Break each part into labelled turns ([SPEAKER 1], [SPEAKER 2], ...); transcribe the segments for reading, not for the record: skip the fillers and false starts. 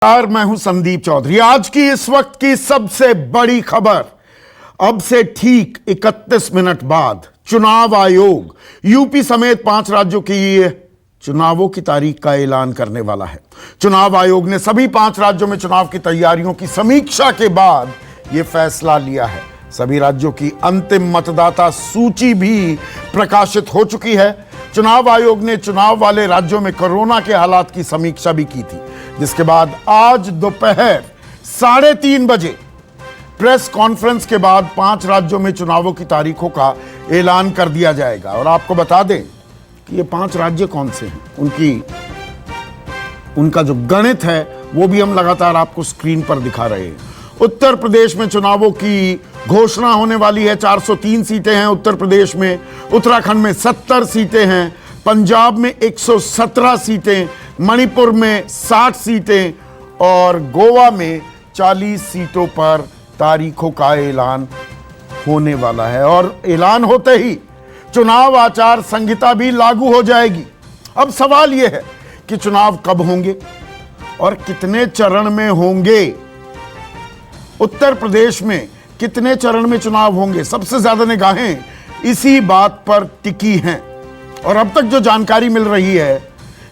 [SPEAKER 1] यार मैं हूं संदीप चौधरी। आज की इस वक्त की सबसे बड़ी खबर, अब से ठीक 31 मिनट बाद चुनाव आयोग यूपी समेत 5 राज्यों की चुनावों की तारीख का ऐलान करने वाला है। चुनाव आयोग ने सभी 5 राज्यों में चुनाव की तैयारियों की समीक्षा के बाद यह फैसला लिया है। सभी राज्यों की अंतिम मतदाता सूची भी प्रकाशित हो चुकी है। चुनाव आयोग ने चुनाव वाले राज्यों में कोरोना के हालात की समीक्षा भी की थी, जिसके बाद आज दोपहर 3:30 बजे प्रेस कॉन्फ्रेंस के बाद 5 राज्यों में चुनावों की तारीखों का ऐलान कर दिया जाएगा। और आपको बता दें कि ये 5 राज्य कौन से हैं, उनका जो गणित है वो भी हम लगातार आपको स्क्रीन पर दिखा रहे हैं। उत्तर प्रदेश में चुनावों की घोषणा होने वाली है। 403 सीटें हैं उत्तर प्रदेश में, उत्तराखंड में 70 सीटें हैं, पंजाब में 117 सीटें, मणिपुर में 60 सीटें और गोवा में 40 सीटों पर तारीखों का ऐलान होने वाला है। और ऐलान होते ही चुनाव आचार संहिता भी लागू हो जाएगी। अब सवाल यह है कि चुनाव कब होंगे और कितने चरण में होंगे। उत्तर प्रदेश में कितने चरण में चुनाव होंगे, सबसे ज्यादा निगाहें इसी बात पर टिकी हैं। और अब तक जो जानकारी मिल रही है,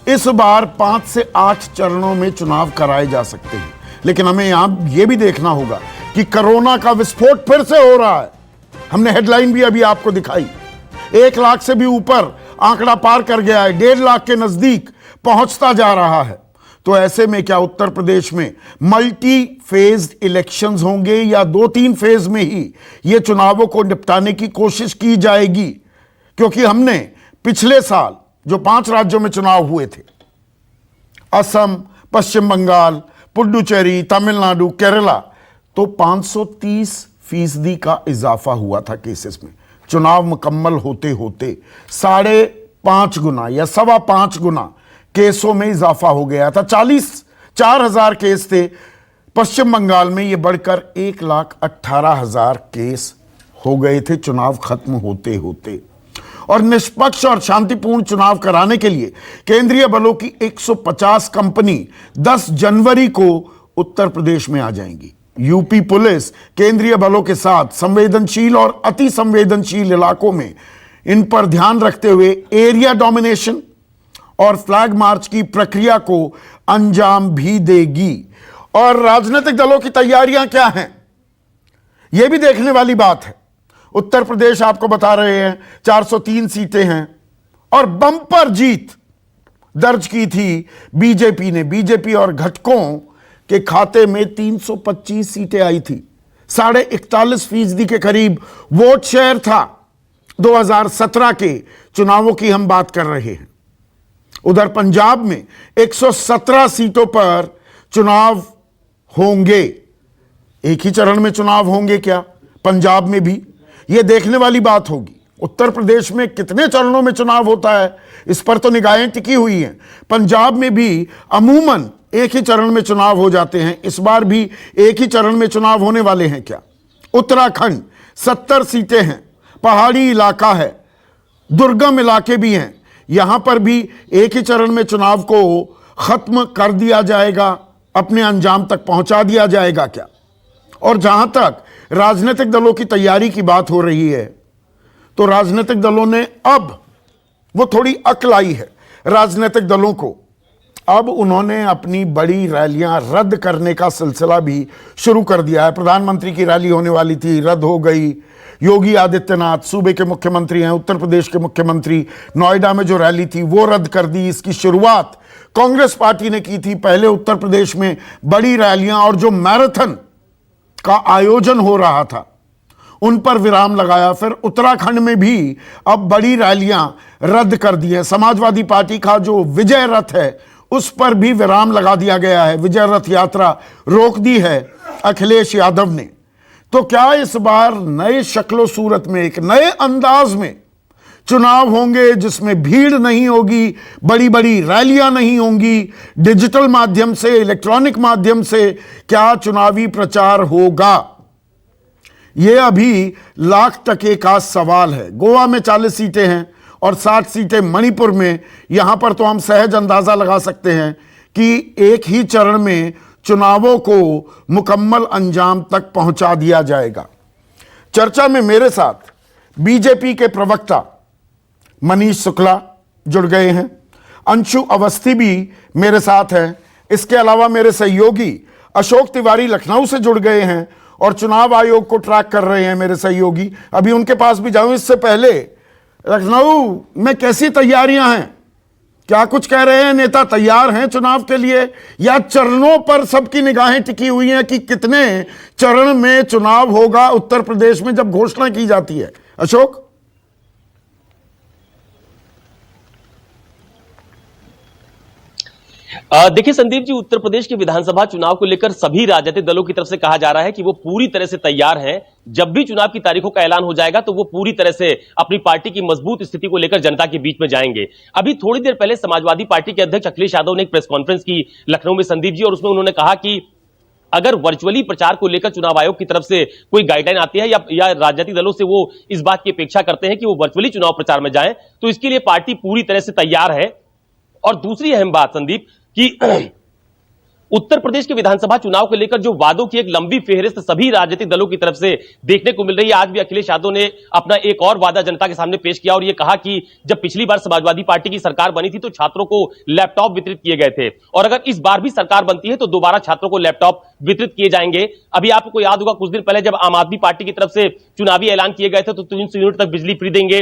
[SPEAKER 1] इस बार 5 से 8 चरणों में चुनाव कराए जा सकते हैं। लेकिन हमें यहां यह भी देखना होगा कि कोरोना का विस्फोट फिर से हो रहा है। हमने हेडलाइन भी अभी आपको दिखाई, 1 लाख से भी ऊपर आंकड़ा पार कर गया है, 1.5 लाख के नजदीक पहुंचता जा रहा है। तो ऐसे में क्या उत्तर प्रदेश में मल्टी फेज इलेक्शंस होंगे या 2-3 फेज में ही ये चुनावों को निपटाने की कोशिश की जाएगी? क्योंकि हमने पिछले साल जो 5 राज्यों में चुनाव हुए थे, असम, पश्चिम बंगाल, पुडुचेरी, तमिलनाडु, केरला, तो 530% का इजाफा हुआ था केसेस में। चुनाव मुकम्मल होते होते 5.5 गुना या 5.25 गुना केसों में इजाफा हो गया था। 4,000 केस थे पश्चिम बंगाल में, यह बढ़कर 1,18,000 केस हो गए थे चुनाव खत्म होते होते। और निष्पक्ष और शांतिपूर्ण चुनाव कराने के लिए केंद्रीय बलों की 150 कंपनी 10 जनवरी को उत्तर प्रदेश में आ जाएंगी। यूपी पुलिस केंद्रीय बलों के साथ संवेदनशील और अति संवेदनशील इलाकों में इन पर ध्यान रखते हुए एरिया डोमिनेशन और फ्लैग मार्च की प्रक्रिया को अंजाम भी देगी। और राजनीतिक दलों की तैयारियां क्या हैं, यह भी देखने वाली बात है। उत्तर प्रदेश आपको बता रहे हैं 403 सीटें हैं और बम्पर जीत दर्ज की थी बीजेपी ने। बीजेपी और घटकों के खाते में 325 सीटें आई थी। 41.5% के करीब वोट शेयर था। 2017 के चुनावों की हम बात कर रहे हैं। उधर पंजाब में 117 सीटों पर चुनाव होंगे। एक ही चरण में चुनाव होंगे क्या पंजाब में भी, यह देखने वाली बात होगी। उत्तर प्रदेश में कितने चरणों में चुनाव होता है, इस पर तो निगाहें टिकी हुई हैं। पंजाब में भी अमूमन एक ही चरण में चुनाव हो जाते हैं। इस बार भी एक ही चरण में चुनाव होने वाले हैं क्या? उत्तराखंड 70 सीटें हैं, पहाड़ी इलाका है, दुर्गम इलाके भी हैं। यहां पर भी एक ही चरण में चुनाव को खत्म कर दिया जाएगा, अपने अंजाम तक पहुंचा दिया जाएगा क्या? और जहां तक राजनीतिक दलों की तैयारी की बात हो रही है, तो राजनीतिक दलों ने अब वो थोड़ी अक्ल आई है राजनीतिक दलों को। अब उन्होंने अपनी बड़ी रैलियां रद्द करने का सिलसिला भी शुरू कर दिया है। प्रधानमंत्री की रैली होने वाली थी, रद्द हो गई। योगी आदित्यनाथ सूबे के मुख्यमंत्री हैं, उत्तर प्रदेश के मुख्यमंत्री, नोएडा में जो रैली थी वो रद्द कर दी। इसकी शुरुआत कांग्रेस पार्टी ने की थी। पहले उत्तर प्रदेश में बड़ी रैलियां और जो मैराथन का आयोजन हो रहा था उन पर विराम लगाया। फिर उत्तराखंड में भी अब बड़ी रैलियां रद्द कर दी है। समाजवादी पार्टी का जो विजय रथ है उस पर भी विराम लगा दिया गया है। विजय रथ यात्रा रोक दी है अखिलेश यादव ने। तो क्या इस बार नए शक्लो सूरत में, एक नए अंदाज में चुनाव होंगे, जिसमें भीड़ नहीं होगी, बड़ी बड़ी रैलियां नहीं होंगी, डिजिटल माध्यम से, इलेक्ट्रॉनिक माध्यम से क्या चुनावी प्रचार होगा? यह अभी लाख टके का सवाल है। गोवा में 40 सीटें हैं और 60 सीटें मणिपुर में। यहां पर तो हम सहज अंदाजा लगा सकते हैं कि एक ही चरण में चुनावों को मुकम्मल अंजाम तक पहुंचा दिया जाएगा। चर्चा में मेरे साथ बीजेपी के प्रवक्ता मनीष शुक्ला जुड़ गए हैं, अंशु अवस्थी भी मेरे साथ हैं, इसके अलावा मेरे सहयोगी अशोक तिवारी लखनऊ से जुड़ गए हैं और चुनाव आयोग को ट्रैक कर रहे हैं मेरे सहयोगी। अभी उनके पास भी जाऊं, इससे पहले लखनऊ में कैसी तैयारियां हैं, क्या कुछ कह रहे हैं नेता? तैयार हैं चुनाव के लिए या चरणों पर सबकी निगाहें टिकी हुई हैं कि कितने चरण में चुनाव होगा उत्तर प्रदेश में जब घोषणा की जाती है? अशोक।
[SPEAKER 2] देखिए संदीप जी, उत्तर प्रदेश के विधानसभा चुनाव को लेकर सभी राजनीतिक दलों की तरफ से कहा जा रहा है कि वो पूरी तरह से तैयार हैं। जब भी चुनाव की तारीखों का ऐलान हो जाएगा तो वो पूरी तरह से अपनी पार्टी की मजबूत स्थिति को लेकर जनता के बीच में जाएंगे। अभी थोड़ी देर पहले समाजवादी पार्टी के अध्यक्ष अखिलेश यादव ने एक प्रेस कॉन्फ्रेंस की लखनऊ में संदीप जी, और उसमें उन्होंने कहा कि अगर वर्चुअली प्रचार को लेकर चुनाव आयोग की तरफ से कोई गाइडलाइन आती है या राजनीतिक दलों से वो इस बात की अपेक्षा करते हैं कि वो वर्चुअली चुनाव प्रचार में जाएं, तो इसके लिए पार्टी पूरी तरह से तैयार है। और दूसरी अहम बात संदीप कि उत्तर प्रदेश के विधानसभा चुनाव को लेकर जो वादों की एक लंबी फेहरिस्त सभी राजनीतिक दलों की तरफ से देखने को मिल रही है। आज भी अखिलेश यादव ने अपना एक और वादा जनता के सामने पेश किया और यह कहा कि जब पिछली बार समाजवादी पार्टी की सरकार बनी थी तो छात्रों को लैपटॉप वितरित किए गए थे, और अगर इस बार भी सरकार बनती है तो दोबारा छात्रों को लैपटॉप वितरित किए जाएंगे। अभी आपको याद होगा कुछ दिन पहले जब आम आदमी पार्टी की तरफ से चुनावी ऐलान किए गए थे तो 300 यूनिट तक बिजली फ्री देंगे,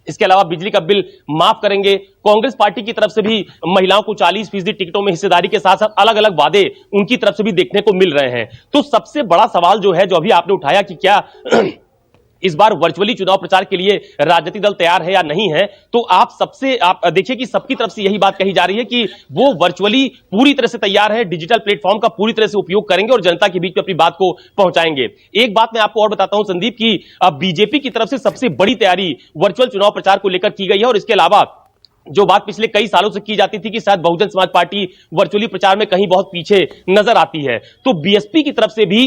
[SPEAKER 2] इसके अलावा बिजली का बिल माफ करेंगे। कांग्रेस पार्टी की तरफ से भी महिलाओं को 40% टिकटों में हिस्सेदारी के साथ साथ अलग अलग वादे उनकी तरफ से भी देखने को मिल रहे हैं। तो सबसे बड़ा सवाल जो है, जो अभी आपने उठाया कि क्या इस बार वर्चुअली चुनाव प्रचार के लिए राजनीतिक दल तैयार है या नहीं है, तो आप देखिए कि सबकी तरफ से यही बात कही जा रही है कि वो वर्चुअली पूरी तरह से तैयार है, डिजिटल प्लेटफॉर्म का पूरी तरह से उपयोग करेंगे और जनता के बीच में अपनी बात को पहुंचाएंगे। एक बात मैं आपको और बताता हूं संदीप की बीजेपी की तरफ से सबसे बड़ी तैयारी वर्चुअल चुनाव प्रचार को लेकर की गई है। और इसके अलावा जो बात पिछले कई सालों से की जाती थी कि शायद बहुजन समाज पार्टी वर्चुअली प्रचार में कहीं बहुत पीछे नजर आती है, तो बीएसपी की तरफ से भी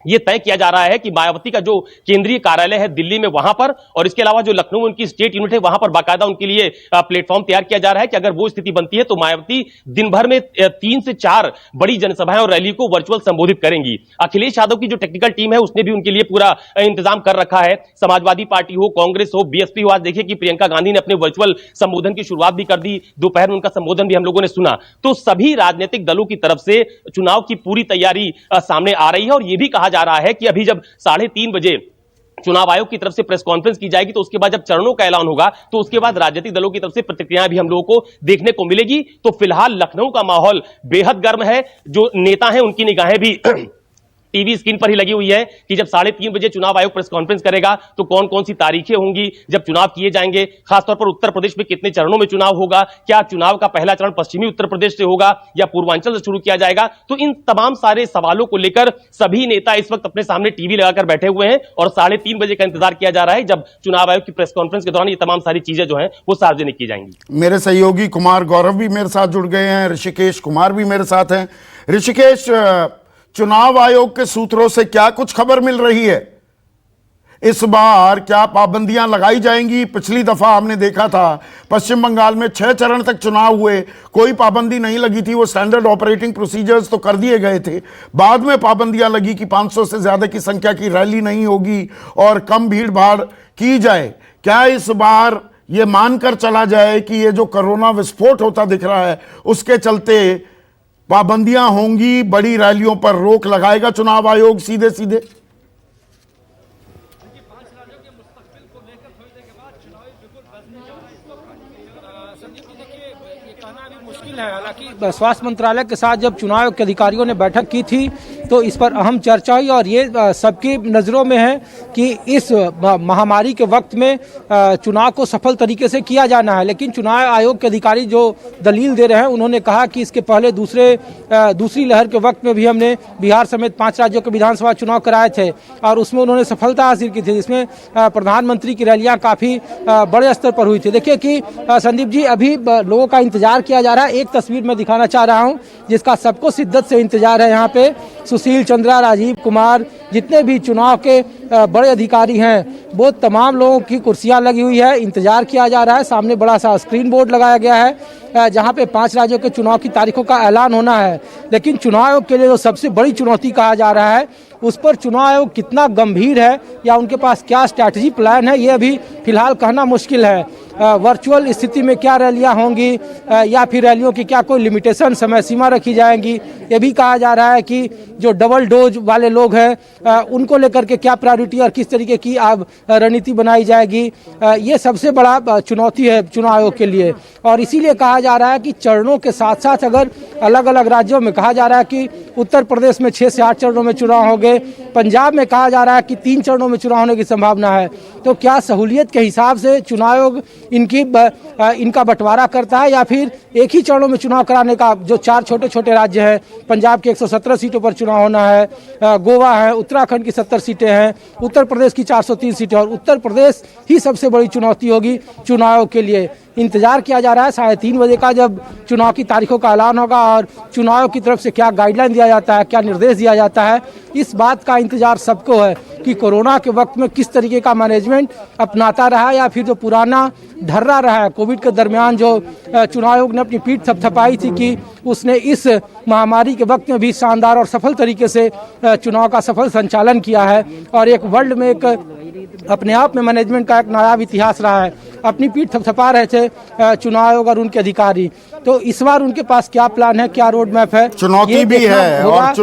[SPEAKER 2] यह तय किया जा रहा है कि मायावती का जो केंद्रीय कार्यालय है दिल्ली में वहां पर, और इसके अलावा जो लखनऊ में उनकी स्टेट यूनिट है वहां पर बाकायदा उनके लिए प्लेटफॉर्म तैयार किया जा रहा है कि अगर वो स्थिति बनती है तो मायावती दिन भर में 3 से 4 बड़ी जनसभाएं और रैली को वर्चुअल संबोधित करेंगी। अखिलेश यादव की जो टेक्निकल टीम है उसने भी उनके लिए पूरा इंतजाम कर रखा है। समाजवादी पार्टी हो, कांग्रेस हो, बीएसपी हो, आज देखिए कि प्रियंका गांधी ने अपने वर्चुअल संबोधन की शुरुआत भी कर दी, दोपहर में उनका संबोधन भी हम लोगों ने सुना। तो सभी राजनीतिक दलों की तरफ से चुनाव की पूरी तैयारी सामने आ रही है। और यह भी कहा जा रहा है कि अभी जब 3:30 बजे चुनाव आयोग की तरफ से प्रेस कॉन्फ्रेंस की जाएगी तो उसके बाद जब चरणों का ऐलान होगा तो उसके बाद राजनीतिक दलों की तरफ से प्रतिक्रियाएं भी हम लोगों को देखने को मिलेगी। तो फिलहाल लखनऊ का माहौल बेहद गर्म है। जो नेता हैं उनकी निगाहें भी टीवी स्क्रीन पर ही लगी हुई है कि जब 3:30 बजे चुनाव आयोग प्रेस कॉन्फ्रेंस करेगा तो कौन कौन सी तारीखें होंगी जब चुनाव किए जाएंगे, खासतौर पर उत्तर प्रदेश में कितने चरणों में चुनाव होगा, क्या चुनाव का पहला चरण पश्चिमी उत्तर प्रदेश से होगा या पूर्वांचल से शुरू किया जाएगा। तो इन तमाम सारे सवालों को लेकर सभी नेता इस वक्त अपने सामने टीवी लगाकर बैठे हुए हैं और 3:30 बजे का इंतजार किया जा रहा है जब चुनाव आयोग की प्रेस कॉन्फ्रेंस के दौरान ये तमाम सारी चीजें जो हैं वो सार्वजनिक की जाएंगी।
[SPEAKER 1] मेरे सहयोगी कुमार गौरव भी मेरे साथ जुड़ गए हैं, ऋषिकेश कुमार भी मेरे साथ हैं। ऋषिकेश, चुनाव आयोग के सूत्रों से क्या कुछ खबर मिल रही है? इस बार क्या पाबंदियां लगाई जाएंगी? पिछली दफा हमने देखा था पश्चिम बंगाल में 6 चरण तक चुनाव हुए, कोई पाबंदी नहीं लगी थी, वो स्टैंडर्ड ऑपरेटिंग प्रोसीजर्स तो कर दिए गए थे। बाद में पाबंदियां लगी कि 500 से ज्यादा की संख्या की रैली नहीं होगी और कम भीड़ भाड़ की जाए। क्या इस बार ये मानकर चला जाए कि ये जो कोरोना विस्फोट होता दिख रहा है उसके चलते पाबंदियां होंगी, बड़ी रैलियों पर रोक लगाएगा चुनाव आयोग सीधे सीधे?
[SPEAKER 3] मुश्किल है। हालांकि स्वास्थ्य मंत्रालय के साथ जब चुनाव के अधिकारियों ने बैठक की थी तो इस पर अहम चर्चा हुई और ये सबकी नज़रों में है कि इस महामारी के वक्त में चुनाव को सफल तरीके से किया जाना है। लेकिन चुनाव आयोग के अधिकारी जो दलील दे रहे हैं उन्होंने कहा कि इसके पहले दूसरी लहर के वक्त में भी हमने बिहार समेत 5 राज्यों के विधानसभा चुनाव कराए थे और उसमें उन्होंने सफलता हासिल की थी, जिसमें प्रधानमंत्री की रैलियाँ काफ़ी बड़े स्तर पर हुई थी। देखिए कि संदीप जी, अभी लोगों का इंतजार किया जा रहा है। एक तस्वीर मैं दिखाना चाह रहा हूं जिसका सबको शिद्दत से इंतजार है यहाँ पे। सुशील चंद्रा, राजीव कुमार, जितने भी चुनाव के बड़े अधिकारी हैं, वो तमाम लोगों की कुर्सियां लगी हुई है, इंतजार किया जा रहा है। सामने बड़ा सा स्क्रीन बोर्ड लगाया गया है जहां पे 5 राज्यों के चुनाव की तारीखों का ऐलान होना है। लेकिन चुनाव आयोग के लिए जो सबसे बड़ी चुनौती कहा जा रहा है, उस पर चुनाव आयोग कितना गंभीर है या उनके पास क्या स्ट्रैटेजी प्लान है, ये अभी फिलहाल कहना मुश्किल है। वर्चुअल स्थिति में क्या रैलियां होंगी या फिर रैलियों की क्या कोई लिमिटेशन, समय सीमा रखी जाएंगी, ये भी कहा जा रहा है कि जो डबल डोज वाले लोग हैं उनको लेकर के क्या प्रायोरिटी और किस तरीके की अब रणनीति बनाई जाएगी, ये सबसे बड़ा चुनौती है चुनाव आयोग के लिए। और इसीलिए कहा जा रहा है कि चरणों के साथ साथ अगर अलग अलग राज्यों में कहा जा रहा है कि उत्तर प्रदेश में 6 से 8 चरणों में चुनाव होंगे, पंजाब में कहा जा रहा है कि 3 चरणों में चुनाव होने की संभावना है, तो क्या सहूलियत के हिसाब से चुनाव आयोग इनका बंटवारा करता है या फिर एक ही चरणों में चुनाव कराने का, जो 4 छोटे छोटे राज्य हैं, पंजाब के 117 सीटों पर चुनाव होना है, गोवा है, उत्तराखंड की 70 सीटें हैं, उत्तर प्रदेश की 403 सीटें, और उत्तर प्रदेश ही सबसे बड़ी चुनौती होगी चुनाव आयोग के लिए। इंतजार किया जा रहा है 3:30 बजे का, जब चुनाव की तारीखों का ऐलान होगा और चुनाव की तरफ से क्या गाइडलाइन दिया जाता है, क्या निर्देश दिया जाता है, इस बात का इंतजार सबको है कि कोरोना के वक्त में किस तरीके का मैनेजमेंट अपनाता रहा या फिर जो पुराना ढर्रा रहा है। कोविड के दरमियान जो चुनाव आयोग ने अपनी पीठ थपथपाई थी कि उसने इस महामारी के वक्त में भी शानदार और सफल तरीके से चुनाव का सफल संचालन किया है और एक वर्ल्ड में एक अपने आप में मैनेजमेंट का एक नायाब इतिहास रहा है। अपनी पीठ थपथपा रहे थे चुनाव आयोग और उनके अधिकारी, तो इस बार उनके पास क्या प्लान है, क्या रोड मैप है,
[SPEAKER 1] चुनौती भी है। और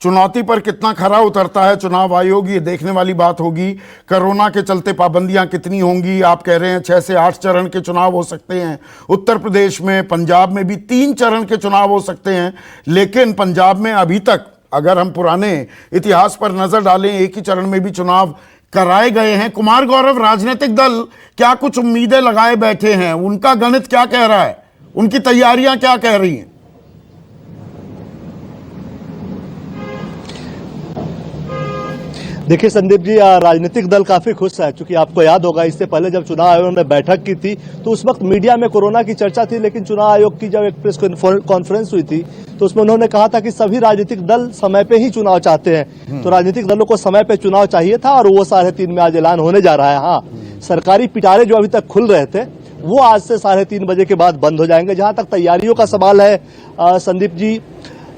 [SPEAKER 1] चुनौती पर कितना खरा उतरता है चुनाव आयोग, ये देखने वाली बात होगी। कोरोना के चलते पाबंदियां कितनी होंगी। आप कह रहे हैं 6 से 8 चरण के चुनाव हो सकते हैं, उत्तर प्रदेश में, पंजाब में भी 3 चरण के चुनाव हो सकते हैं। लेकिन पंजाब में अभी तक अगर हम पुराने इतिहास पर नजर डालें, एक ही चरण में भी चुनाव कराए गए हैं। कुमार गौरव, राजनीतिक दल क्या कुछ उम्मीदें लगाए बैठे हैं, उनका गणित क्या कह रहा है, उनकी तैयारियां क्या कह रही हैं?
[SPEAKER 4] देखिए संदीप जी, राजनीतिक दल काफी खुश है, क्योंकि आपको याद होगा इससे पहले जब चुनाव आयोग ने बैठक की थी तो उस वक्त मीडिया में कोरोना की चर्चा थी, लेकिन चुनाव आयोग की जब एक प्रेस कॉन्फ्रेंस हुई थी तो उसमें उन्होंने कहा था कि सभी राजनीतिक दल समय पे ही चुनाव चाहते हैं। तो राजनीतिक दलों को समय पे चुनाव चाहिए था और वो 3:30 में आज ऐलान होने जा रहा है। हाँ, सरकारी पिटारे जो अभी तक खुल रहे थे वो आज से 3:30 बजे के बाद बंद हो जाएंगे। जहां तक तैयारियों का सवाल है संदीप जी,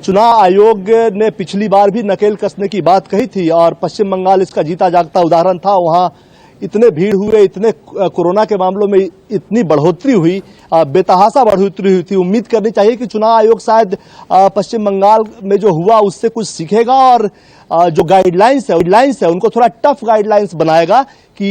[SPEAKER 4] चुनाव आयोग ने पिछली बार भी नकेल कसने की बात कही थी और पश्चिम बंगाल इसका जीता जागता उदाहरण था। वहां इतने भीड़ हुए, इतने कोरोना के मामलों में इतनी बढ़ोतरी हुई, बेतहासा बढ़ोतरी हुई थी। उम्मीद करनी चाहिए कि चुनाव आयोग शायद पश्चिम बंगाल में जो हुआ उससे कुछ सीखेगा और जो गाइडलाइंस है उनको थोड़ा टफ गाइडलाइंस बनाएगा कि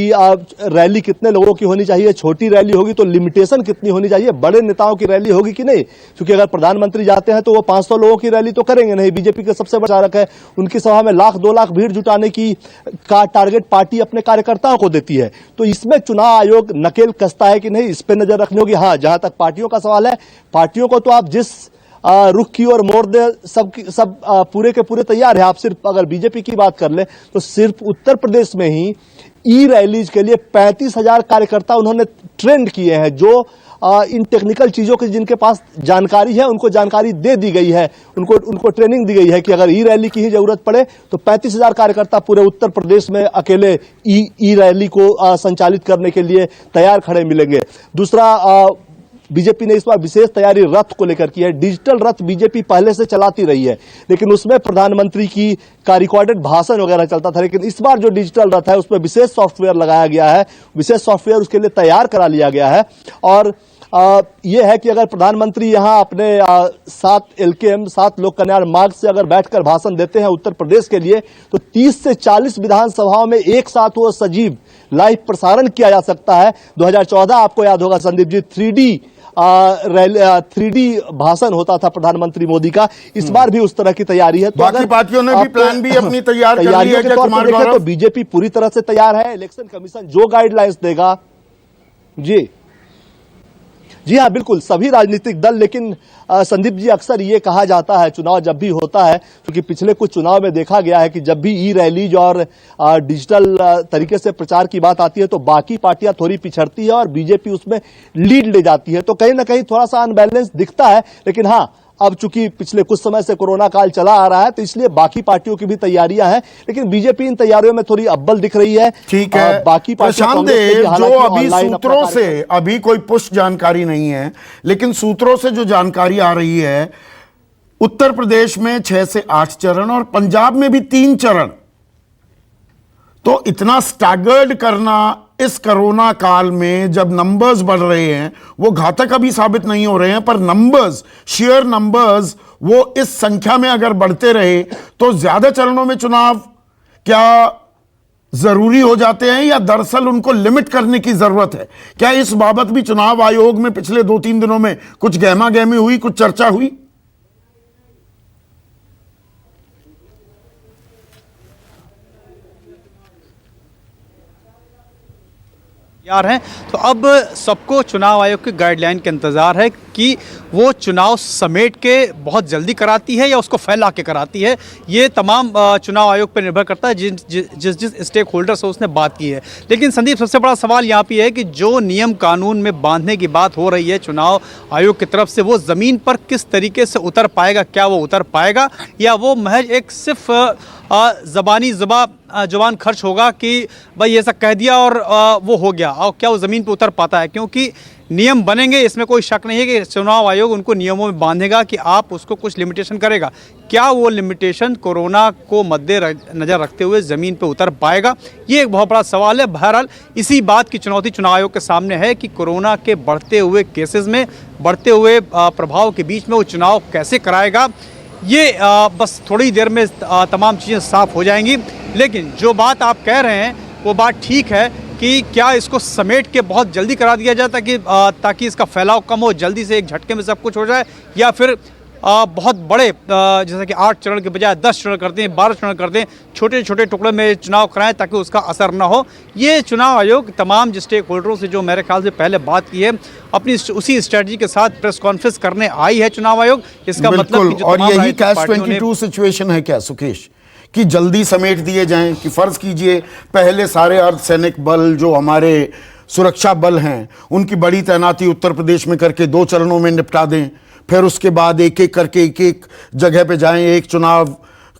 [SPEAKER 4] रैली कितने लोगों की होनी चाहिए, छोटी रैली होगी तो लिमिटेशन कितनी होनी चाहिए, बड़े नेताओं की रैली होगी कि नहीं। क्योंकि अगर प्रधानमंत्री जाते हैं तो वो 500 लोगों की रैली तो करेंगे नहीं। बीजेपी के सबसे बड़ा प्रचारक है, उनकी सभा में 1-2 लाख भीड़ जुटाने का टारगेट पार्टी अपने कार्यकर्ताओं को देती है। तो इसमें चुनाव आयोग नकेल कसता है कि नहीं, इस पर नजर रखनी होगी। हाँ, जहां तक पार्टियों का सवाल है, पार्टियों को तो आप जिस रुख की ओर मोड़ दे सब पूरे के पूरे तैयार है। आप सिर्फ अगर बीजेपी की बात कर ले तो सिर्फ उत्तर प्रदेश में ही ई रैलीज के लिए 35,000 कार्यकर्ता उन्होंने ट्रेंड किए हैं। जो इन टेक्निकल चीजों की जिनके पास जानकारी है उनको जानकारी दे दी गई है, उनको ट्रेनिंग दी गई है कि अगर ई रैली की ही जरूरत पड़े तो 35,000 कार्यकर्ता पूरे उत्तर प्रदेश में अकेले ई रैली को संचालित करने के लिए तैयार खड़े मिलेंगे। दूसरा, बीजेपी ने इस बार विशेष तैयारी रथ को लेकर की है। डिजिटल रथ बीजेपी पहले से चलाती रही है, लेकिन उसमें प्रधानमंत्री का रिकॉर्डेड भाषण वगैरह चलता था। लेकिन इस बार जो डिजिटल रथ है उसमें विशेष सॉफ्टवेयर लगाया गया है, विशेष सॉफ्टवेयर उसके लिए तैयार करा लिया गया है। और यह है कि अगर प्रधानमंत्री यहां अपने 7 लोक कल्याण मार्ग से अगर बैठकर भाषण देते हैं उत्तर प्रदेश के लिए, तो 30 से 40 विधानसभाओं में एक साथ वो सजीव लाइव प्रसारण किया जा सकता है। 2014 आपको याद होगा संदीप जी, 3D भाषण होता था प्रधानमंत्री मोदी का। इस बार भी उस तरह की तैयारी है। तो
[SPEAKER 1] बाकी पार्टियों ने भी प्लान भी अपनी तैयार कर ली है। कुमार गौरव,
[SPEAKER 4] तो बीजेपी पूरी तरह से तैयार है। इलेक्शन कमीशन जो गाइडलाइंस देगा, जी हाँ, बिल्कुल सभी राजनीतिक दल। लेकिन संदीप जी, अक्सर ये कहा जाता है चुनाव जब भी होता है, क्योंकि पिछले कुछ चुनाव में देखा गया है कि जब भी ई रैलीज और डिजिटल तरीके से प्रचार की बात आती है तो बाकी पार्टियां थोड़ी पिछड़ती है और बीजेपी उसमें लीड ले जाती है। तो कहीं ना कहीं थोड़ा सा अनबैलेंस दिखता है। लेकिन हाँ, अब चूंकि पिछले कुछ समय से कोरोना काल चला आ रहा है तो इसलिए बाकी पार्टियों की भी तैयारियां हैं, लेकिन बीजेपी इन तैयारियों में थोड़ी अव्वल दिख रही है।
[SPEAKER 1] ठीक है,
[SPEAKER 4] बाकी
[SPEAKER 1] प्रशांत देव, जो अभी सूत्रों से, अभी कोई पुष्ट जानकारी नहीं है, लेकिन सूत्रों से जो जानकारी आ रही है, उत्तर प्रदेश में 6 से 8 चरण और पंजाब में भी 3 चरण। तो इतना स्टैगर्ड करना इस कोरोना काल में, जब नंबर्स बढ़ रहे हैं, वो घातक अभी साबित नहीं हो रहे हैं, पर नंबर्स, शेयर नंबर्स, वो इस संख्या में अगर बढ़ते रहे तो ज्यादा चरणों में चुनाव क्या जरूरी हो जाते हैं, या दरअसल उनको लिमिट करने की जरूरत है? क्या इस बाबत भी चुनाव आयोग में पिछले 2-3 दिनों में कुछ गहमा गहमी हुई, कुछ चर्चा हुई?
[SPEAKER 5] तैयार हैं। तो अब सबको चुनाव आयोग की गाइडलाइन के इंतज़ार है कि वो चुनाव समेट के बहुत जल्दी कराती है या उसको फैला के कराती है। ये तमाम चुनाव आयोग पर निर्भर करता है, जिस स्टेक होल्डर से उसने बात की है। लेकिन संदीप, सबसे बड़ा सवाल यहाँ पे है कि जो नियम कानून में बांधने की बात हो रही है चुनाव आयोग की तरफ से, वो ज़मीन पर किस तरीके से उतर पाएगा? क्या वो उतर पाएगा, या वो महज एक सिर्फ जुबान खर्च होगा कि भाई ये सब कह दिया और वो हो गया, और क्या वो ज़मीन पर उतर पाता है? क्योंकि नियम बनेंगे, इसमें कोई शक नहीं है कि चुनाव आयोग उनको नियमों में बांधेगा कि आप उसको कुछ लिमिटेशन करेगा। क्या वो लिमिटेशन कोरोना को मद्देनजर रखते हुए ज़मीन पे उतर पाएगा? ये एक बहुत बड़ा सवाल है। बहरहाल इसी बात की चुनौती चुनाव आयोग के सामने है कि कोरोना के बढ़ते हुए केसेस में, बढ़ते हुए प्रभाव के बीच में वो चुनाव कैसे कराएगा। ये बस थोड़ी देर में तमाम चीज़ें साफ हो जाएंगी। लेकिन जो बात आप कह रहे हैं वो बात ठीक है कि क्या इसको समेट के बहुत जल्दी करा दिया जाए ताकि इसका फैलाव कम हो, जल्दी से एक झटके में सब कुछ हो जाए, या फिर बहुत बड़े जैसे कि 8 चरण के बजाय 10 चरण करते हैं, 12 चरण करते हैं, छोटे छोटे टुकड़े में चुनाव कराएं ताकि उसका असर ना हो। ये चुनाव आयोग तमाम स्टेक होल्डरों से जो मेरे ख्याल से पहले बात की है, अपनी उसी स्ट्रेटजी के साथ प्रेस कॉन्फ्रेंस करने आई है चुनाव आयोग। इसका मतलब कि
[SPEAKER 1] और यही कैच 22 सिचुएशन है क्या सुकेश, कि जल्दी समेट दिए जाएं? कि फर्ज कीजिए पहले सारे अर्धसैनिक बल जो हमारे सुरक्षा बल हैं उनकी बड़ी तैनाती उत्तर प्रदेश में करके 2 चरणों में निपटा दें, फिर उसके बाद एक एक करके एक जगह पे जाएं, एक चुनाव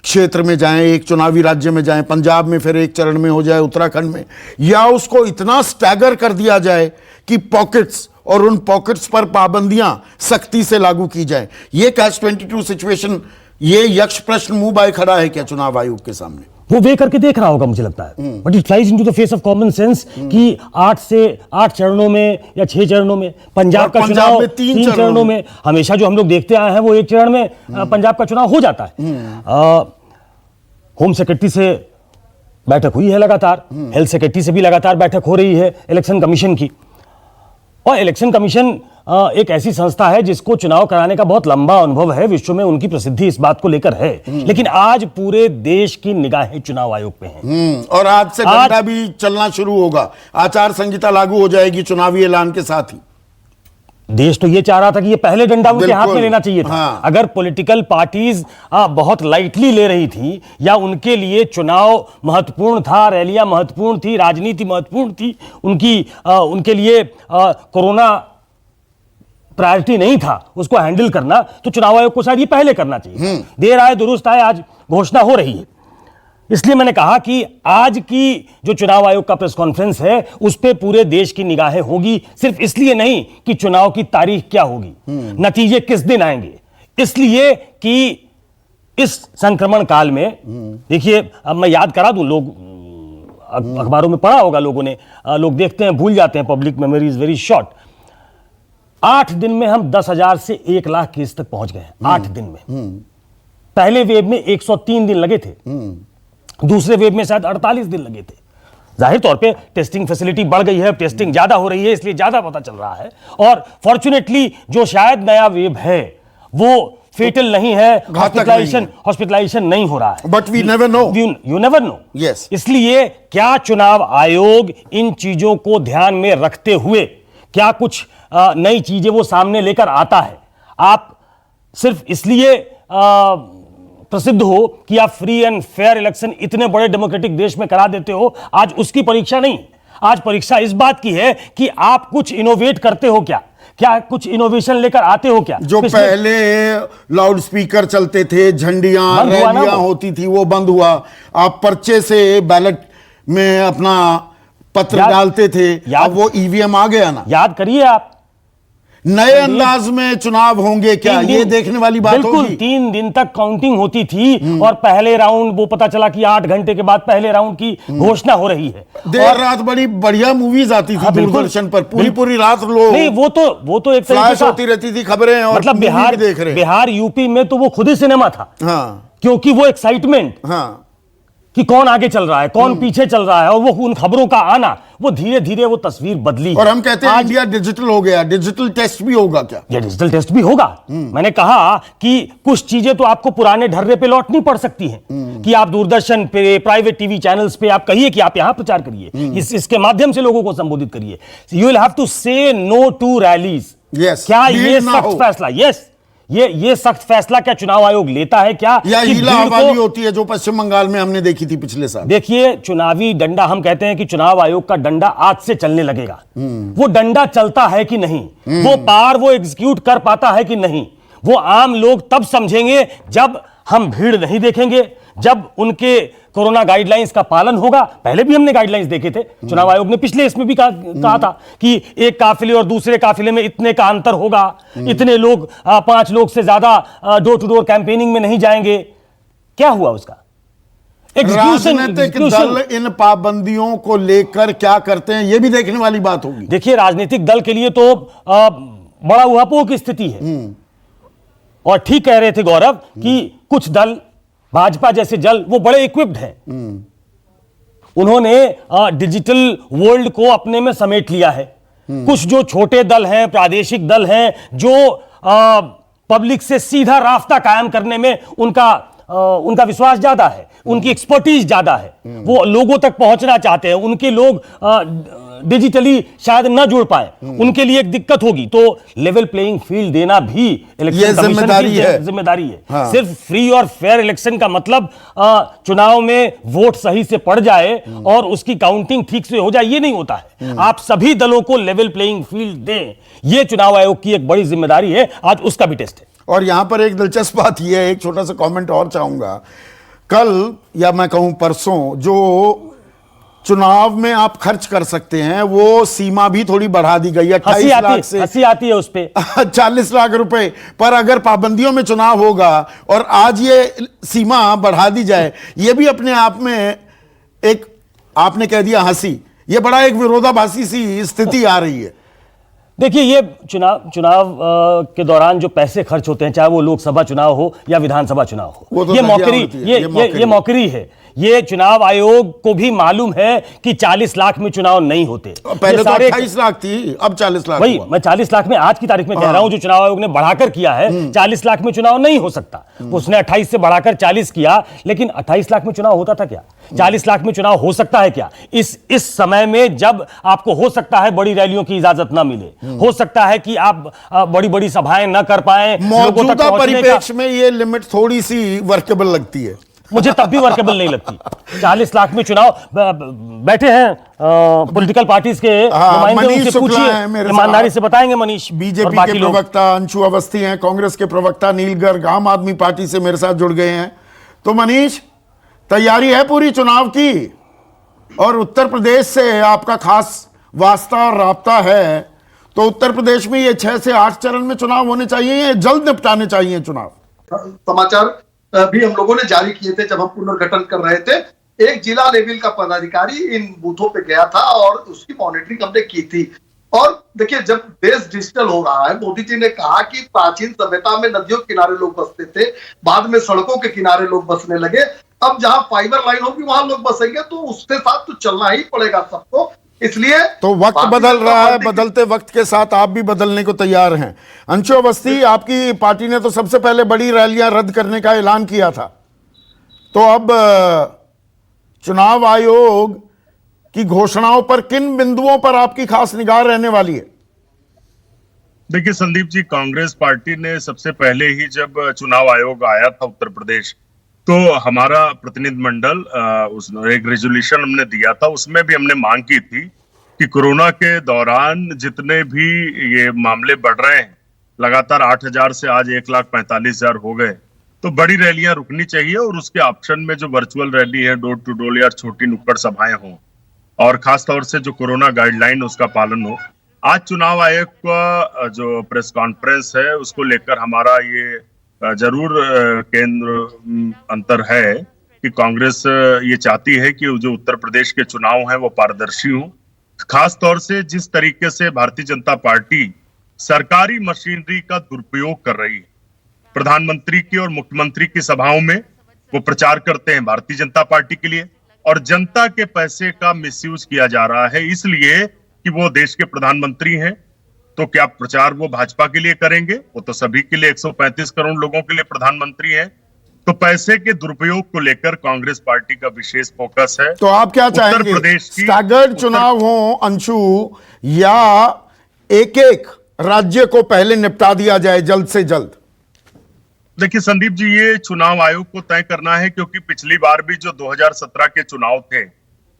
[SPEAKER 1] क्षेत्र में जाएं, एक चुनावी राज्य में जाएं, पंजाब में फिर एक चरण में हो जाए, उत्तराखंड में, या उसको इतना स्टैगर कर दिया जाए कि पॉकेट्स और उन पॉकेट्स पर पाबंदियां सख्ती से लागू की जाए। ये कैच 22 सिचुएशन, ये यक्ष प्रश्न मुंह बाय खड़ा है क्या चुनाव आयोग के सामने?
[SPEAKER 6] वो वे करके देख रहा होगा मुझे लगता है, but it flies into the face of common sense कि 8 से 8 चरणों में या 6 चरणों में, पंजाब का चुनाव 3 चरणों में, हमेशा जो हम लोग देखते आए हैं वो 1 चरण में पंजाब का चुनाव हो जाता है। होम सेक्रेटरी से बैठक हुई है लगातार, हेल्थ सेक्रेटरी से भी लगातार बैठक हो रही है, इलेक्शन कमीशन की। और इलेक्शन कमीशन एक ऐसी संस्था है जिसको चुनाव कराने का बहुत लंबा अनुभव है, विश्व में उनकी प्रसिद्धि इस बात को लेकर है। लेकिन आज पूरे देश की निगाहें चुनाव आयोग पे हैं।
[SPEAKER 1] और आज से डंडा भी चलना शुरू होगा, आचार संहिता लागू हो जाएगी चुनावी ऐलान के साथ ही।
[SPEAKER 6] देश तो ये चाह रहा था कि ये पहले डंडा उनके हाथ में लेना चाहिए था।
[SPEAKER 1] हाँ।
[SPEAKER 6] अगर पॉलिटिकल पार्टीज बहुत लाइटली ले रही थी, या उनके लिए चुनाव महत्वपूर्ण था, रैलियां महत्वपूर्ण थी, राजनीति महत्वपूर्ण थी, उनके लिए कोरोना प्रायोरिटी नहीं था उसको हैंडल करना, तो चुनाव आयोग को शायद ये पहले करना चाहिए। देर आए दुरुस्त आए, आज घोषणा हो रही है। इसलिए मैंने कहा कि आज की जो चुनाव आयोग का प्रेस कॉन्फ्रेंस है उस पे पूरे देश की निगाहें होगी, सिर्फ इसलिए नहीं कि चुनाव की तारीख क्या होगी, नतीजे किस दिन आएंगे, इसलिए कि इस संक्रमण काल में, देखिए अब मैं याद करा दूं, लोग अखबारों में पढ़ा होगा लोगों ने, लोग देखते हैं भूल जाते हैं, public memory is very short. 8 दिन में हम 10,000 से 1 लाख केस तक पहुंच गए हैं। 8 दिन में। पहले वेव में 103 दिन लगे थे, दूसरे वेव में शायद 48 दिन लगे थे। जाहिर तौर पे टेस्टिंग फैसिलिटी बढ़ गई है, टेस्टिंग ज्यादा हो रही है, इसलिए ज्यादा पता चल रहा है। और फॉर्चुनेटली जो शायद नया वेव है वो फेटल नहीं है, हॉस्पिटलाइजेशन नहीं हो रहा है।
[SPEAKER 1] But we never know,
[SPEAKER 6] you never know.
[SPEAKER 1] Yes,
[SPEAKER 6] इसलिए क्या चुनाव आयोग इन चीजों को ध्यान में रखते हुए क्या कुछ नई चीजें वो सामने लेकर आता है? आप सिर्फ इसलिए प्रसिद्ध हो कि आप फ्री एंड फेयर इलेक्शन इतने बड़े डेमोक्रेटिक देश में करा देते हो, आज उसकी परीक्षा नहीं, आज परीक्षा इस बात की है कि आप कुछ इनोवेट करते हो क्या, क्या कुछ इनोवेशन लेकर आते हो क्या?
[SPEAKER 1] जो
[SPEAKER 6] पिछले-
[SPEAKER 1] पहले लाउड स्पीकर चलते थे, झंडियां
[SPEAKER 6] बंद हुआ ना
[SPEAKER 1] रैलियां
[SPEAKER 6] वो।
[SPEAKER 1] होती थी, वो बंद हुआ। आप पर्चे से बैलेट में अपना पत्र
[SPEAKER 6] याद-
[SPEAKER 1] डालते थे,
[SPEAKER 6] याद-
[SPEAKER 1] अब वो ईवीएम आ गया ना।
[SPEAKER 6] याद करिए आप,
[SPEAKER 1] नए अंदाज में चुनाव होंगे क्या,
[SPEAKER 6] 3
[SPEAKER 1] ये
[SPEAKER 6] दिन-
[SPEAKER 1] देखने वाली बात
[SPEAKER 6] बिल्कुल,
[SPEAKER 1] होगी।
[SPEAKER 6] 3 दिन तक काउंटिंग होती थी और पहले राउंड वो पता चला कि 8 घंटे के बाद पहले राउंड की घोषणा हो रही है।
[SPEAKER 1] देर रात बड़ी बढ़िया मूवीज आती थी
[SPEAKER 6] हाँ, बिल्कुल।
[SPEAKER 1] दूरदर्शन पर, पूरी
[SPEAKER 6] बिल्कुल।
[SPEAKER 1] पूरी रात लोग
[SPEAKER 6] नहीं, वो तो एक तरीके
[SPEAKER 1] फ्लैश
[SPEAKER 6] का
[SPEAKER 1] होती रहती थी खबरें, और
[SPEAKER 6] मतलब
[SPEAKER 1] मूवी भी देख रहे।
[SPEAKER 6] बिहार यूपी में तो वो खुद ही सिनेमा था,
[SPEAKER 1] हाँ
[SPEAKER 6] क्योंकि वो एक्साइटमेंट
[SPEAKER 1] हाँ,
[SPEAKER 6] कि कौन आगे चल रहा है, कौन पीछे चल रहा है, और वो उन खबरों का आना, वो धीरे धीरे वो तस्वीर बदली।
[SPEAKER 1] और हम कहते हैं इंडिया डिजिटल हो गया, डिजिटल टेस्ट भी होगा क्या?
[SPEAKER 6] ये डिजिटल टेस्ट भी होगा। मैंने कहा कि कुछ चीजें तो आपको पुराने ढर्रे पे लौटनी पड़ सकती हैं कि आप दूरदर्शन पे, प्राइवेट टीवी चैनल्स पे आप कहिए कि आप यहां प्रचार करिए, इसके माध्यम से लोगों को संबोधित करिए। यू विल हैव टू से नो टू रैलीज।
[SPEAKER 1] Yes,
[SPEAKER 6] क्या
[SPEAKER 1] भीड़
[SPEAKER 6] ये
[SPEAKER 1] ना
[SPEAKER 6] सख्त
[SPEAKER 1] हो।
[SPEAKER 6] फैसला, यस, ये सख्त फैसला क्या चुनाव आयोग लेता है क्या?
[SPEAKER 1] या
[SPEAKER 6] कि
[SPEAKER 1] हीला
[SPEAKER 6] भीड़
[SPEAKER 1] हवाली
[SPEAKER 6] को-
[SPEAKER 1] होती है जो पश्चिम बंगाल में हमने देखी थी पिछले साल।
[SPEAKER 6] देखिए, चुनावी डंडा, हम कहते हैं कि चुनाव आयोग का डंडा आज से चलने लगेगा। वो डंडा चलता है कि नहीं, वो पार वो एग्जीक्यूट कर पाता है कि नहीं, वो आम लोग तब समझेंगे जब हम भीड़ नहीं देखेंगे, जब उनके कोरोना गाइडलाइंस का पालन होगा। पहले भी हमने गाइडलाइंस देखे थे, चुनाव आयोग ने पिछले इसमें भी कहा था कि एक काफिले और दूसरे काफिले में इतने का अंतर होगा, इतने लोग 5 लोग से ज्यादा डोर टू डोर कैंपेनिंग में नहीं जाएंगे। क्या हुआ उसका?
[SPEAKER 1] राजनीतिक दल इन पाबंदियों को लेकर क्या करते हैं, ये भी देखने वाली बात होगी।
[SPEAKER 6] देखिए, राजनीतिक दल के लिए तो बड़ा उहापोह की स्थिति है। और ठीक कह रहे थे गौरव कि कुछ दल, भाजपा जैसे दल, वो बड़े इक्विप्ड हैं। उन्होंने डिजिटल वर्ल्ड को अपने में समेट लिया है। कुछ जो छोटे दल हैं, प्रादेशिक दल हैं, जो पब्लिक से सीधा रास्ता कायम करने में उनका विश्वास ज्यादा है, उनकी एक्सपर्टीज ज्यादा है, वो लोगों तक पहुंचना चाहते हैं। उनके लोग डिजिटली शायद न जुड़ पाए, उनके लिए एक दिक्कत होगी। तो लेवल प्लेइंग फील्ड देना भी इलेक्शन
[SPEAKER 1] ये
[SPEAKER 6] कमीशन
[SPEAKER 1] जिम्मेदारी
[SPEAKER 6] की
[SPEAKER 1] है।
[SPEAKER 6] जिम्मेदारी है।
[SPEAKER 1] हाँ।
[SPEAKER 6] सिर्फ फ्री और फेयर इलेक्शन का मतलब चुनाव में वोट सही से पड़ जाए और उसकी काउंटिंग ठीक से हो जाए, ये नहीं होता है। आप सभी दलों को लेवल प्लेइंग फील्ड दें, ये चुनाव आयोग की एक बड़ी जिम्मेदारी है। आज उसका भी टेस्ट है।
[SPEAKER 1] और यहां पर एक दिलचस्प बात यह है, एक छोटा सा कमेंट और चाहूंगा। कल या मैं कहूं परसों, जो चुनाव में आप खर्च कर सकते हैं वो सीमा भी थोड़ी बढ़ा दी गई है, 28 लाख से
[SPEAKER 6] हंसी आती है उस पे।
[SPEAKER 1] 40 लाख रुपए। पर अगर पाबंदियों में चुनाव होगा और आज ये सीमा बढ़ा दी जाए, ये भी अपने आप में एक, आपने कह दिया हंसी, ये बड़ा एक विरोधाभासी सी स्थिति आ रही है।
[SPEAKER 6] देखिए, ये चुनाव के दौरान जो पैसे खर्च होते हैं, चाहे वो लोकसभा चुनाव हो या विधानसभा चुनाव
[SPEAKER 1] वो
[SPEAKER 6] हो,
[SPEAKER 1] तो
[SPEAKER 6] ये
[SPEAKER 1] दहिया
[SPEAKER 6] मौकरी,
[SPEAKER 1] होती है,
[SPEAKER 6] ये मौकरी है। ये चुनाव आयोग को भी मालूम है कि 40 लाख में चुनाव नहीं होते।
[SPEAKER 1] पहले तो 28 लाख थी, अब 40 लाख
[SPEAKER 6] वही
[SPEAKER 1] हुआ।
[SPEAKER 6] मैं 40 लाख में आज की तारीख में कह रहा हूं, जो चुनाव आयोग ने बढ़ाकर किया है। 40 लाख में चुनाव नहीं हो सकता, उसने 28 से बढ़ाकर 40 किया। लेकिन 28 लाख में चुनाव होता था क्या? 40 लाख में चुनाव हो सकता है क्या इस समय में, जब आपको हो सकता है बड़ी रैलियों की इजाजत ना मिले, हो सकता है कि आप बड़ी बड़ी सभाएं ना कर पाए।
[SPEAKER 1] मौजूदा परिप्रेक्ष्य में ये लिमिट थोड़ी सी वर्केबल लगती है।
[SPEAKER 6] मुझे तब भी वर्केबल नहीं लगती। 40 लाख में चुनाव, बैठे हैं पॉलिटिकल पार्टीज के नुमाइंदे,
[SPEAKER 1] मनीष
[SPEAKER 6] उनसे
[SPEAKER 1] शुक्ला
[SPEAKER 6] पूछिए,
[SPEAKER 1] हैं मेरे
[SPEAKER 6] ईमानदारी
[SPEAKER 1] साथ।
[SPEAKER 6] से बताएंगे मनीष।
[SPEAKER 1] बीजेपी के प्रवक्ता अंशु अवस्थी हैं, कांग्रेस के प्रवक्ता नील गर्ग आम आदमी पार्टी से मेरे साथ जुड़ गए हैं। तो मनीष, तैयारी है पूरी चुनाव की, और उत्तर प्रदेश से आपका खास वास्ता और राब्ता है, तो उत्तर प्रदेश में ये 6 से 8 चरण में चुनाव होने चाहिए, या जल्द निपटाने चाहिए चुनाव?
[SPEAKER 7] समाचार भी हम लोगों ने जारी किए थे जब हम पुनर्गठन कर रहे थे। एक जिला लेवल का पदाधिकारी इन बूथों पे गया था और उसकी मॉनिटरिंग हमने की थी। और देखिए, जब देश डिजिटल हो रहा है, मोदी जी ने कहा कि प्राचीन सभ्यता में नदियों के किनारे लोग बसते थे, बाद में सड़कों के किनारे लोग बसने लगे, अब जहां फाइबर लाइन होगी वहां लोग बसेंगे, तो उसके साथ तो चलना ही पड़ेगा सबको। इसलिए
[SPEAKER 1] तो वक्त बदल रहा है, बदलते वक्त के साथ आप भी बदलने को तैयार हैं। अंशु अवस्थी, आपकी पार्टी ने तो सबसे पहले बड़ी रैलियां रद्द करने का ऐलान किया था, तो अब चुनाव आयोग की घोषणाओं पर किन बिंदुओं पर आपकी खास निगाह रहने वाली है?
[SPEAKER 8] देखिए संदीप जी, कांग्रेस पार्टी ने सबसे पहले ही जब चुनाव आयोग आया था उत्तर प्रदेश, तो हमारा प्रतिनिधि मंडल उसने एक रेजोल्यूशन हमने दिया था, उसमें भी हमने मांग की थी कि कोरोना के दौरान जितने भी ये मामले बढ़ रहे हैं, लगातार 8,000 से आज 1,45,000 हो गए, तो बड़ी रैलियां रुकनी चाहिए और उसके ऑप्शन में जो वर्चुअल रैली है, डोर टू डोर या छोटी नुक्कड़ सभाएं हों, और खास तौर से जो कोरोना गाइडलाइन उसका पालन हो। आज चुनाव आयोग का जो प्रेस कॉन्फ्रेंस है उसको लेकर हमारा ये जरूर केंद्र अंतर है कि कांग्रेस ये चाहती है कि जो उत्तर प्रदेश के चुनाव हैं वो पारदर्शी हों। खास तौर से जिस तरीके से भारतीय जनता पार्टी सरकारी मशीनरी का दुरुपयोग कर रही है, प्रधानमंत्री की और मुख्यमंत्री की सभाओं में वो प्रचार करते हैं भारतीय जनता पार्टी के लिए, और जनता के पैसे का मिसयूज किया जा रहा है इसलिए कि वो देश के प्रधानमंत्री हैं। तो क्या प्रचार वो भाजपा के लिए करेंगे? वो तो सभी के लिए 135 करोड़ लोगों के लिए प्रधानमंत्री हैं। तो पैसे के दुरुपयोग को लेकर कांग्रेस पार्टी का विशेष फोकस है।
[SPEAKER 1] तो आप क्या
[SPEAKER 8] उत्तर
[SPEAKER 1] चाहेंगे,
[SPEAKER 8] प्रदेश की
[SPEAKER 1] स्टैगर्ड चुनाव हो अंशु, या एक एक राज्य को पहले निपटा दिया जाए जल्द से जल्द?
[SPEAKER 8] देखिए संदीप जी, ये चुनाव आयोग को तय करना है, क्योंकि पिछली बार भी जो 2017 के चुनाव थे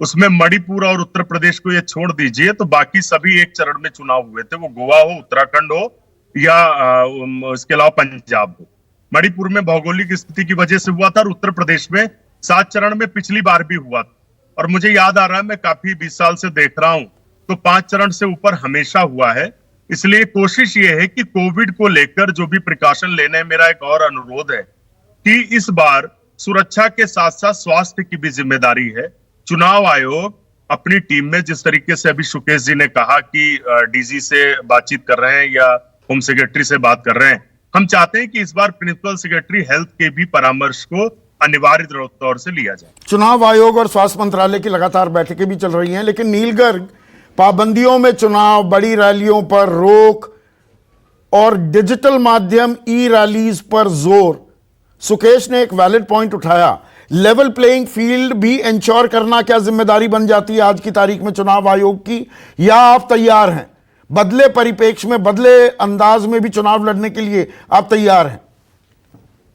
[SPEAKER 8] उसमें मणिपुर और उत्तर प्रदेश को ये छोड़ दीजिए तो बाकी सभी एक चरण में चुनाव हुए थे, वो गोवा हो, उत्तराखंड हो या इसके अलावा पंजाब हो। मणिपुर में भौगोलिक स्थिति की वजह से हुआ था और उत्तर प्रदेश में 7 चरण में पिछली बार भी हुआ था। और मुझे याद आ रहा है, मैं काफी 20 साल से देख रहा हूं, तो 5 चरण से ऊपर हमेशा हुआ है। इसलिए कोशिश ये है कि कोविड को लेकर जो भी प्रिकॉशन लेने, मेरा एक और अनुरोध है कि इस बार सुरक्षा के साथ साथ स्वास्थ्य की भी जिम्मेदारी है। चुनाव आयोग अपनी टीम में, जिस तरीके से अभी सुकेश जी ने कहा कि डीजी से बातचीत कर रहे हैं या होम सेक्रेटरी से बात कर रहे हैं, हम चाहते हैं कि इस बार प्रिंसिपल सेक्रेटरी हेल्थ के भी परामर्श को अनिवार्य तौर से लिया जाए।
[SPEAKER 1] चुनाव आयोग और स्वास्थ्य मंत्रालय की लगातार बैठकें भी चल रही हैं, लेकिन नीलगर्ग पाबंदियों में चुनाव, बड़ी रैलियों पर रोक और डिजिटल माध्यम ई रैलीज पर जोर। सुकेश ने एक वैलिड पॉइंट उठाया, लेवल प्लेइंग फील्ड भी इंश्योर करना क्या जिम्मेदारी बन जाती है आज की तारीख में चुनाव आयोग की, या आप तैयार हैं बदले परिप्रेक्ष्य में, बदले अंदाज में भी चुनाव लड़ने के लिए आप तैयार हैं?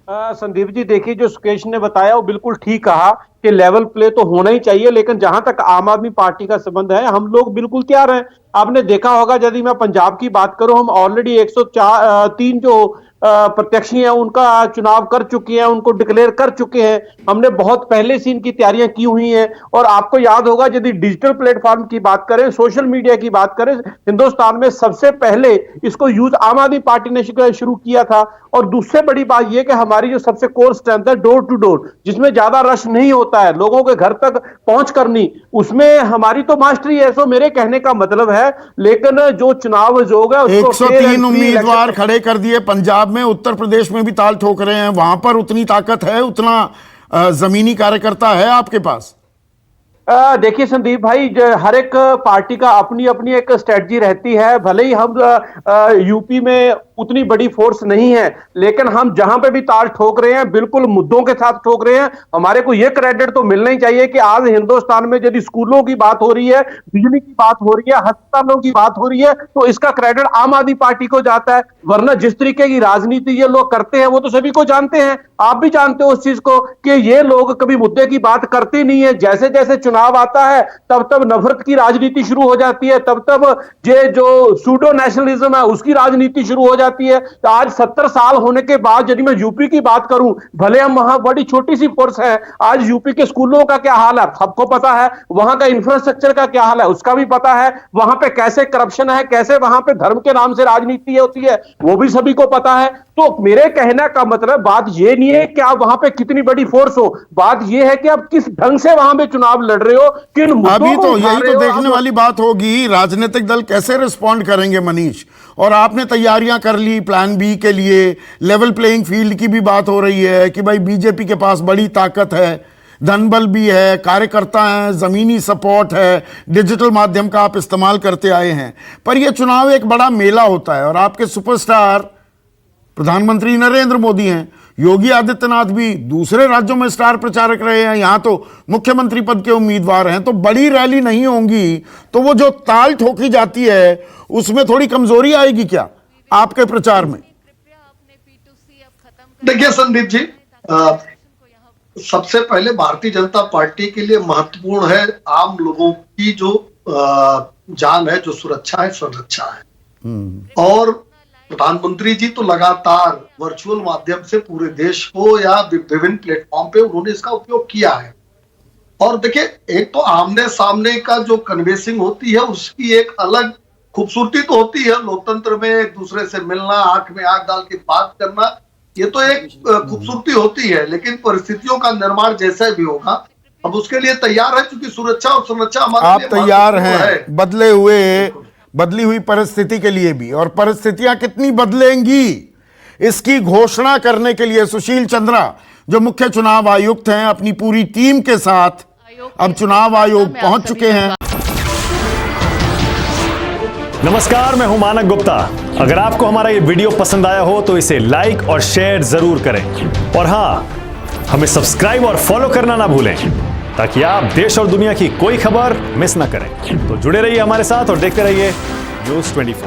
[SPEAKER 3] संदीप जी, देखिए जो सुकेश ने बताया वो बिल्कुल ठीक कहा कि लेवल प्ले तो होना ही चाहिए, लेकिन जहां तक आम आदमी पार्टी का संबंध है हम लोग बिल्कुल तैयार हैं। आपने देखा होगा, यदि मैं पंजाब की बात करूं, हम ऑलरेडी 103 जो प्रत्याशी हैं उनका चुनाव कर चुके हैं, उनको डिक्लेयर कर चुके हैं। हमने बहुत पहले से इनकी तैयारियां की हुई हैं। और आपको याद होगा, यदि डिजिटल प्लेटफॉर्म की बात करें, सोशल मीडिया की बात करें, हिंदुस्तान में सबसे पहले इसको यूज आम आदमी पार्टी ने शुरू किया था। और दूसरी बड़ी बात यह कि हमारी जो सबसे कोर स्ट्रेंथ है डोर टू डोर, जिसमें ज्यादा रश नहीं होता है, लोगों के घर तक पहुंच करनी, उसमें हमारी तो मास्टरी है। सो मेरे कहने का मतलब है, लेकिन जो चुनाव आयोग है
[SPEAKER 1] 103 उम्मीदवार खड़े कर दिए पंजाब में, उत्तर प्रदेश में भी ताल ठोक रहे हैं, वहां पर उतनी ताकत है, उतना जमीनी कार्यकर्ता है आपके पास?
[SPEAKER 3] देखिए संदीप भाई, हर एक पार्टी का अपनी अपनी एक स्ट्रेटजी रहती है। भले ही हम यूपी में उतनी बड़ी फोर्स नहीं है, लेकिन हम जहां पे भी ताल ठोक रहे हैं बिल्कुल मुद्दों के साथ ठोक रहे हैं। हमारे को यह क्रेडिट तो मिलना ही चाहिए कि आज हिंदुस्तान में यदि स्कूलों की बात हो रही है, बिजली की बात हो रही है, अस्पतालों की बात हो रही है, तो इसका क्रेडिट आम आदमी पार्टी को जाता है। वरना जिस तरीके की राजनीति ये लोग करते हैं वो तो सभी को जानते हैं, आप भी जानते हो उस चीज को, कि ये लोग कभी मुद्दे की बात करते नहीं है। जैसे जैसे चुनाव आता है तब तब नफरत की राजनीति शुरू हो जाती है, तब तब ये जो सूडो नेशनलिज्म है उसकी राजनीति शुरू हो जाती है। तो आज 70 साल होने के बाद यदि मैं यूपी की बात करूं, भले हम वहां बड़ी छोटी सी फोर्स है, आज यूपी के स्कूलों का क्या हाल है सबको पता है, वहां का इंफ्रास्ट्रक्चर का क्या हाल है उसका भी पता है, वहां पे कैसे करप्शन है, कैसे वहां पे धर्म के नाम से राजनीति होती है वो भी सभी को पता है। तो मेरे कहने का मतलब बात ये नहीं है कि आप वहां पे कितनी बड़ी फोर्स हो, बात ये है कि आप किस ढंग से वहां पे चुनाव लड़ रहे हो, किन
[SPEAKER 1] अभी तो यही तो देखने वाली बात होगी, राजनीतिक दल कैसे रिस्पॉन्ड करेंगे मनीष। और आपने तैयारियां कर ली प्लान बी के लिए, लेवल प्लेइंग फील्ड की भी बात हो रही है कि भाई बीजेपी के पास बड़ी ताकत है, धनबल भी है, कार्यकर्ता हैं, जमीनी सपोर्ट है, डिजिटल माध्यम का आप इस्तेमाल करते आए हैं। पर यह चुनाव एक बड़ा मेला होता है और आपके सुपरस्टार प्रधानमंत्री नरेंद्र मोदी हैं, योगी आदित्यनाथ भी दूसरे राज्यों में स्टार प्रचारक रहे हैं, यहां तो मुख्यमंत्री पद के उम्मीदवार हैं। तो बड़ी रैली नहीं होंगी तो वो जो ताल ठोकी जाती है उसमें थोड़ी कमजोरी आएगी क्या आपके प्रचार में?
[SPEAKER 7] देखिए संदीप जी, सबसे पहले भारतीय जनता पार्टी के लिए महत्वपूर्ण है आम लोगों की जो जान है, जो सुरक्षा है, संरक्षा है। और प्रधानमंत्री जी तो लगातार वर्चुअल माध्यम से पूरे देश को या विभिन्न प्लेटफॉर्म पे उन्होंने इसका उपयोग किया है। और देखिए, एक तो आमने सामने का जो कन्वेंसिंग होती है उसकी एक अलग खूबसूरती तो होती है, लोकतंत्र में एक दूसरे से मिलना, आंख में आंख डाल के बात करना, ये तो एक खूबसूरती होती है। लेकिन परिस्थितियों का निर्माण जैसा भी होगा, अब उसके लिए तैयार है, क्योंकि सुरक्षा और संरक्षा हमारे
[SPEAKER 1] आप
[SPEAKER 7] लिए
[SPEAKER 1] तैयार
[SPEAKER 7] महत्वपूर्ण
[SPEAKER 1] हैं बदली हुई परिस्थिति के लिए भी, और परिस्थितियां कितनी बदलेंगी इसकी घोषणा करने के लिए सुशील चंद्रा, जो मुख्य चुनाव आयुक्त हैं, अपनी पूरी टीम के साथ अब चुनाव आयोग पहुंच चुके हैं।
[SPEAKER 9] नमस्कार, मैं हूं मानक गुप्ता। अगर आपको हमारा ये वीडियो पसंद आया हो तो इसे लाइक और शेयर जरूर करें, और हां, हमें सब्सक्राइब और फॉलो करना ना भूलें, ताकि आप देश और दुनिया की कोई खबर मिस ना करें। तो जुड़े रहिए हमारे साथ और देखते रहिए News 24।